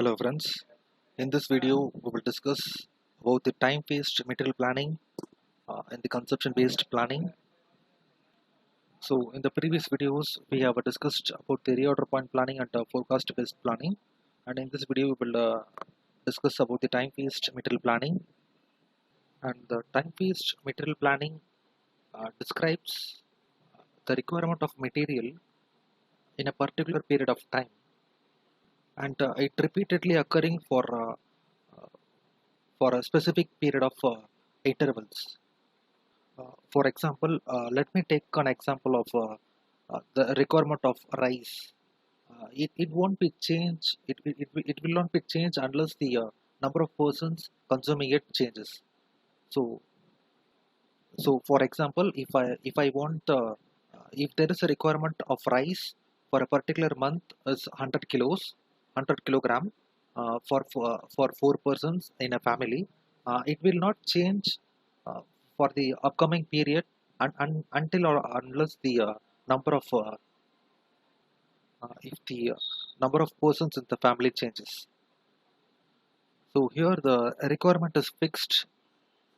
Hello friends, in this video we will discuss about the time-based material planning and the consumption-based planning. So in the previous videos we have discussed about the reorder point planning and forecast-based planning, and in this video we will discuss about the time-based material planning. And the time-based material planning describes the requirement of material in a particular period of time, and it repeatedly occurring for a specific period of intervals. For example, let me take an example of the requirement of rice. It won't be changed. It will not be changed unless the number of persons consuming it changes. So, for example, if I want if there is a requirement of rice for a particular month is 100 kilos, 100 kilogram for 4 persons in a family, it will not change for the upcoming period until or unless the number of if the number of persons in the family changes. So here the requirement is fixed,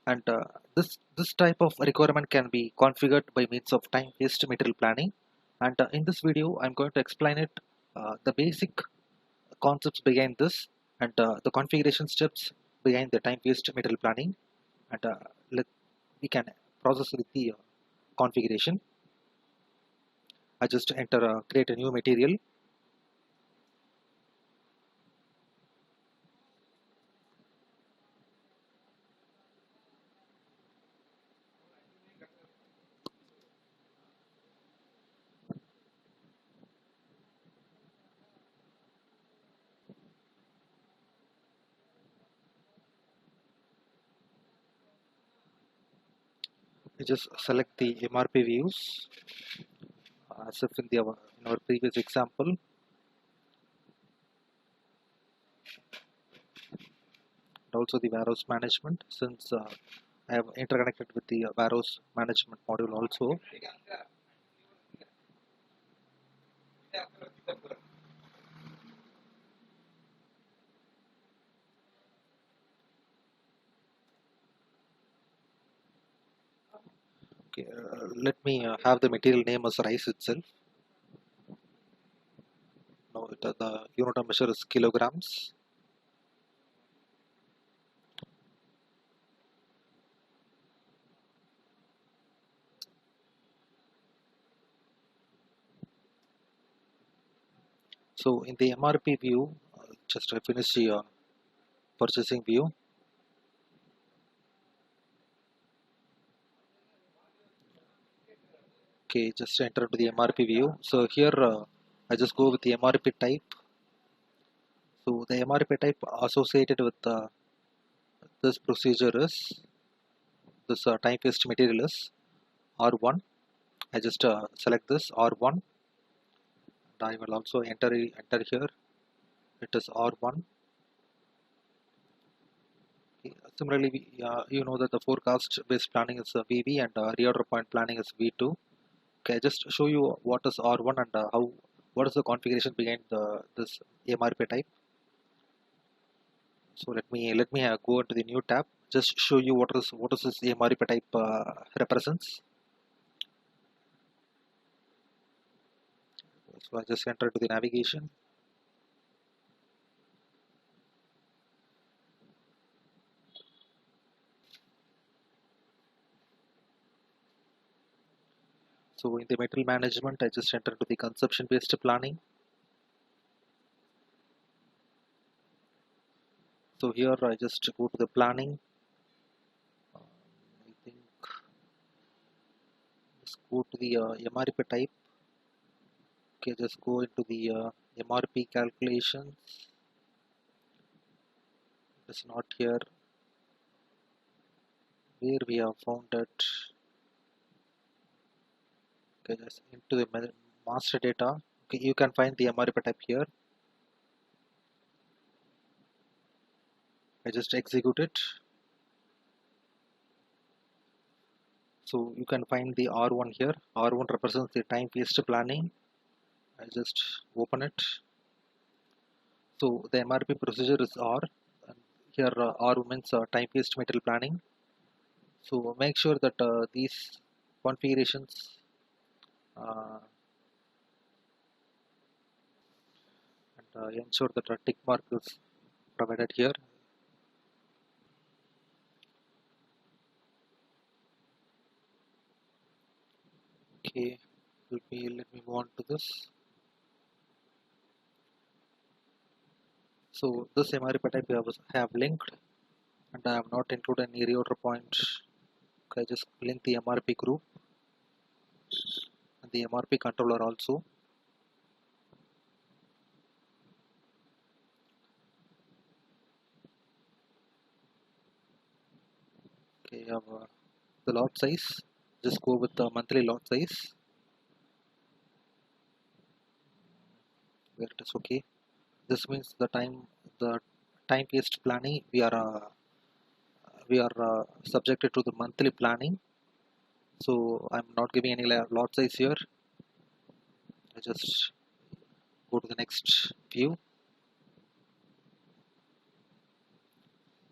and this type of requirement can be configured by means of time-based material planning. And in this video I'm going to explain it, the basic concepts behind this, and the configuration steps behind the time-based material planning. And we can process with the configuration. I just enter create a new material. I just select the MRP views as if in our previous example. And also the warehouse management, since I have interconnected with the warehouse management module also. Okay, let me have the material name as rice itself. Now the unit of measure is kilograms. So in the MRP view, just I finish the purchasing view. Okay, just enter to the MRP view. So here I just go with the MRP type. So the MRP type associated with this procedure is this time-based material is R1. I just select this R1, and I will also enter here. It is R1. Okay. Similarly, you know that the forecast-based planning is VV, and reorder point planning is V2. Okay, I just show you what is R1 and what is the configuration behind this MRP type. So let me go into the new tab. Just show you what is this MRP type represents. So I just enter to the navigation. So in the material management, I just enter to the consumption-based planning. So here I just go to the planning. I think just go to the MRP type. Okay, just go into the MRP calculations. It's not here. Where we have found it. Okay, just into the master data. Okay, you can find the MRP type here. I just execute it. So you can find the R1 here. R1 represents the time-based planning. I just open it. So the MRP procedure is R. And here R means time-based material planning. So make sure that these configurations uh, and ensure that a tick mark is provided here. Okay, let me move on to this. So this MRP type we have linked, and I have not included any reorder point. Okay, I just link the MRP group and the MRP controller also. Okay, I have the lot size. Just go with the monthly lot size. Where it is okay. This means the time-based planning we are subjected to the monthly planning. So I'm not giving any lot size here. I just go to the next view.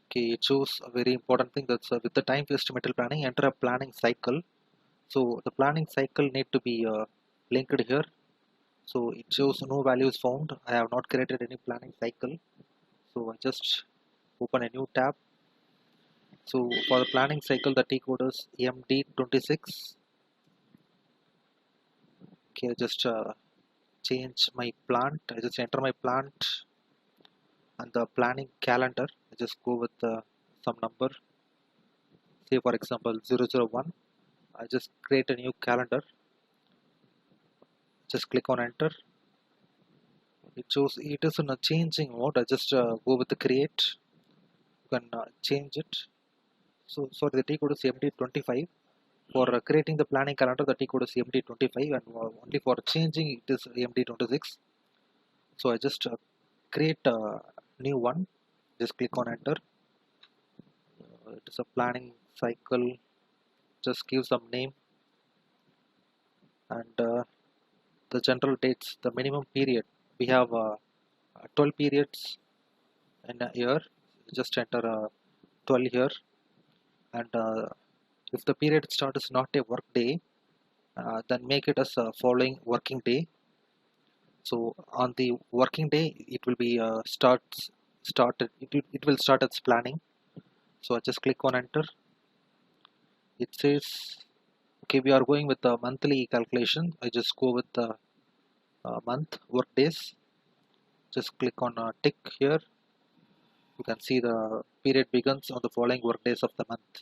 Okay, it shows a very important thing that's with the time-based material planning, enter a planning cycle. So the planning cycle need to be linked here. So it shows no values found. I have not created any planning cycle. So I just open a new tab. So for the planning cycle, the T code is MD26. Okay, I just change my plant. I just enter my plant and the planning calendar. I just go with some number. Say for example 001. I just create a new calendar. Just click on enter. It shows it is in a changing mode. I just go with the create. You can change it. So sorry, the T code is MD25. For creating the planning calendar, the T code is MD25, and only for changing it is MD26. So I just create a new one. Just click on enter. It is a planning cycle. Just give some name and the general dates, the minimum period. We have 12 periods in a year. Just enter 12 here, and if the period start is not a work day, then make it as a following working day. So on the working day, it will be started. It will start its planning. So I just click on enter. It says, okay, we are going with the monthly calculation. I just go with the month work days. Just click on tick here. You can see the period begins on the following work days of the month.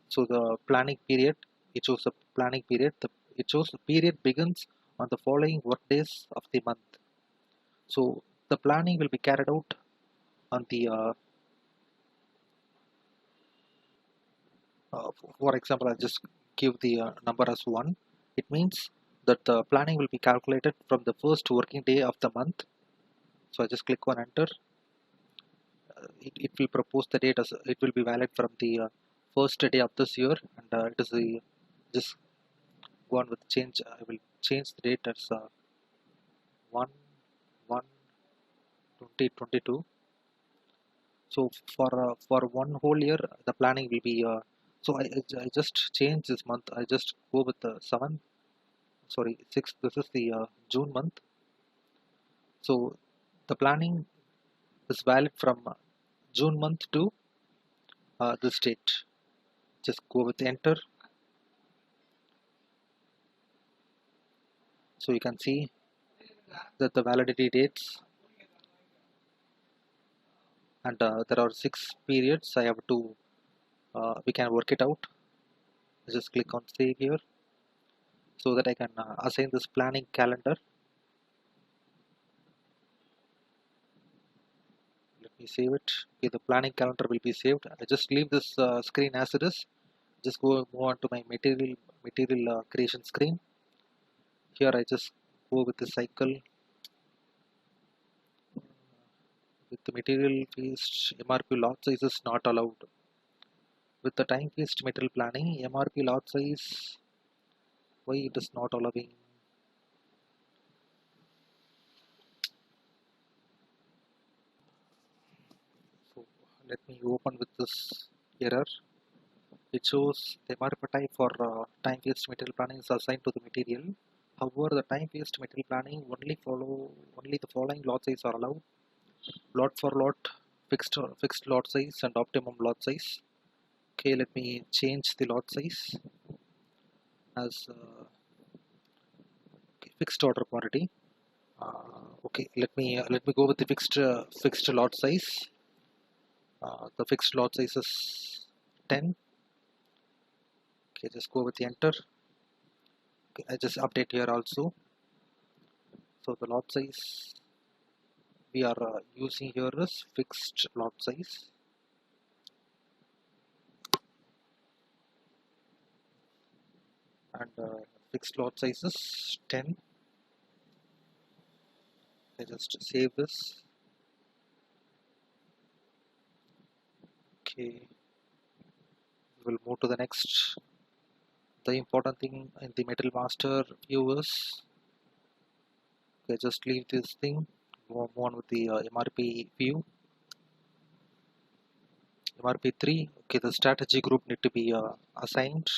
So the planning period, it shows the planning period. It shows the period begins on the following work days of the month. So the planning will be carried out on the for example, I'll just give the number as 1. It means that the planning will be calculated from the first working day of the month. So I just click on enter. It will propose the date as it will be valid from the first day of this year, and it is the just go on with change. I will change the date as 1/1/2022. So for one whole year, the planning will be. I just change this month. I just go with the 7th. Sorry, 6th. This is the June month. So the planning is valid from June month to this date. Just go with enter. So you can see that the validity dates, and there are 6 periods. I have to we can work it out. Just click on save here so that I can assign this planning calendar. Let me save it. Okay, the planning calendar will be saved. I just leave this screen as it is. Just move on to my material creation screen. Here I just go with the cycle. With the material based MRP lot size is not allowed. With the time based material planning, MRP lot size, why it is not allowing? let me open with this error. It shows the MRP type for time-based material planning is assigned to the material. However, the time-based material planning only the following lot size are allowed: lot for lot, fixed lot size, and optimum lot size. Okay, let me change the lot size as fixed order quantity. Okay, let me go with the fixed lot size. The fixed lot size is 10. Okay, just go with the enter. Okay, I just update here also. So the lot size we are using here is fixed lot size. And fixed lot size is 10. I just save this. Okay, we'll move to the next. The important thing in the Metal Master view is, okay, just leave this thing, move on with the MRP view. MRP 3, okay, the strategy group need to be assigned.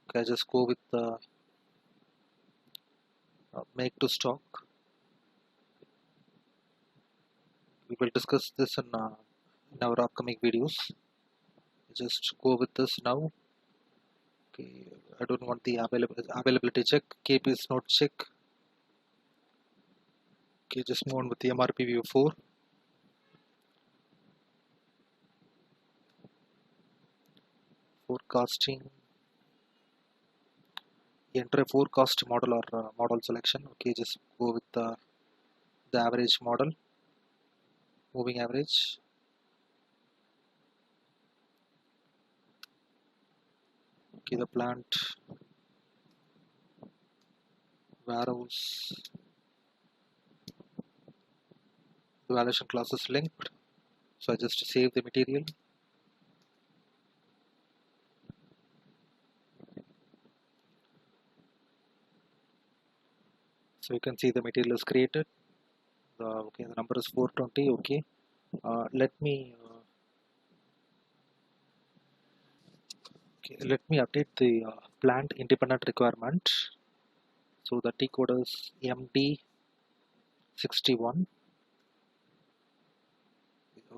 Okay, just go with the make to stock. We will discuss this in our upcoming videos. Just go with this now. Okay, I don't want the availability check. KP is not check. Okay, just move on with the MRP view 4. Forecasting. Enter a forecast model or model selection. Okay, just go with the average model, moving average. Okay, the plant, warehouse, the valuation class is linked. So I just save the material. So you can see the material is created. Okay, the number is 420. Okay, let me update the plant independent requirement. So the T code is MD61.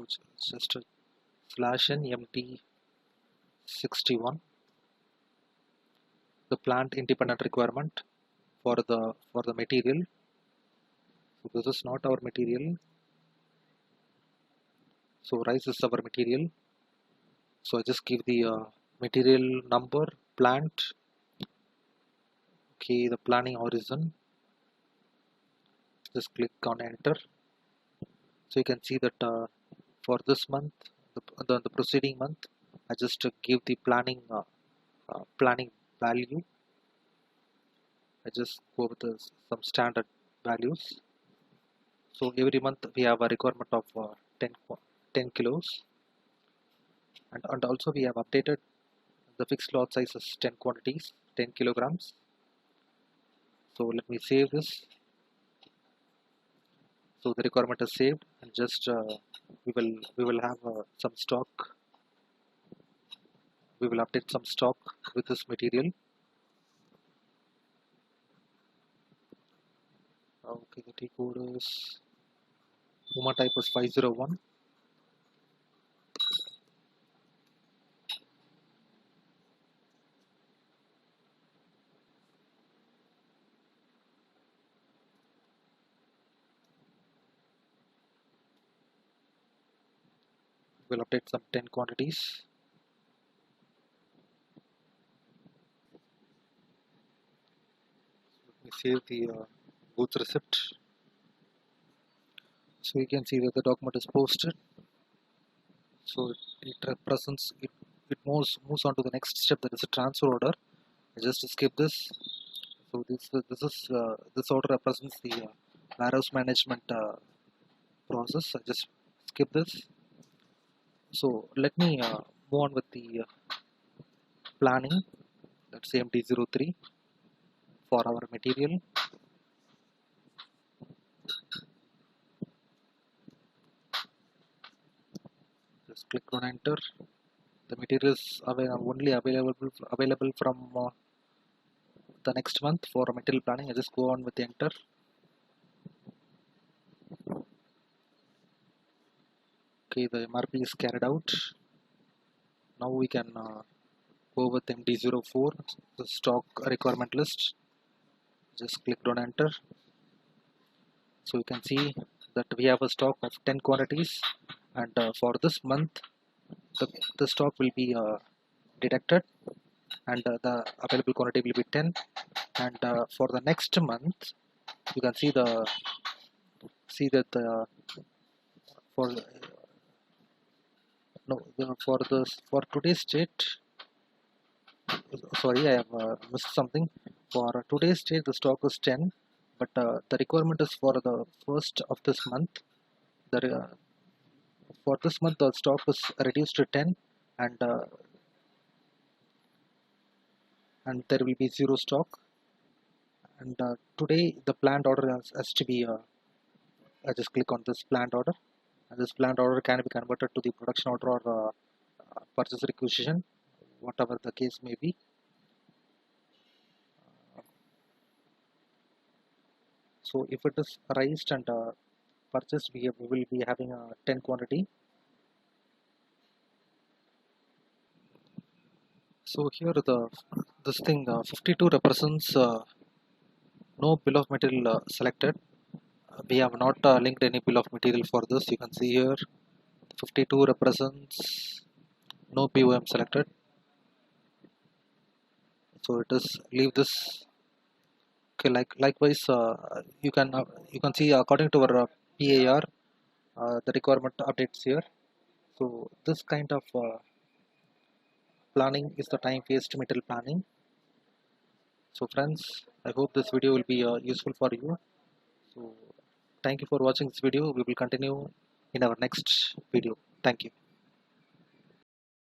It's just a /n MD61. The plant independent requirement for the material. So this is not our material. So rice is our material. So I just give the material number, plant. Okay, the planning horizon. Just click on enter. So you can see that for this month, the preceding month, I just give the planning value. I just go with some standard values. So every month we have a requirement of 10 kilos, and also we have updated the fixed lot size is 10 quantities, 10 kilograms. So let me save this. So the requirement is saved, and just we will have some stock. We will update some stock with this material. Okay, the T code is UMA type is 501. We'll update some 10 quantities. Let me save the goods receipt. So you can see that the document is posted. So it represents it moves on to the next step, that is a transfer order. I just skip this. So this order represents the warehouse management process. I just skip this. So let me move on with the planning. That's MD03 for our material. click on enter. The material is only available from the next month for material planning. I just go on with enter. Okay, the MRP is carried out. Now we can go with MD04, the stock requirement list. Just click on enter. So you can see that we have a stock of 10 quantities, and for this month the stock will be deducted, and the available quantity will be 10, and for the next month you can see that for no for today's date, sorry, I have missed something. For today's date the stock is 10, but the requirement is for the first of this month. For this month the stock is reduced to 10, and there will be zero stock. And today the planned order has to be I just click on this planned order, and this planned order can be converted to the production order or purchase requisition, whatever the case may be. So if it is raised and purchased, we will be having a 10 quantity. So here this thing 52 represents no bill of material selected. We have not linked any bill of material for this. You can see here 52 represents no BOM selected. So it is leave this. Okay, likewise you can see according to our PAR the requirement updates here. So this kind of planning is the time phased material planning. So friends, I hope this video will be useful for you. So thank you for watching this video. We will continue in our next video. Thank you.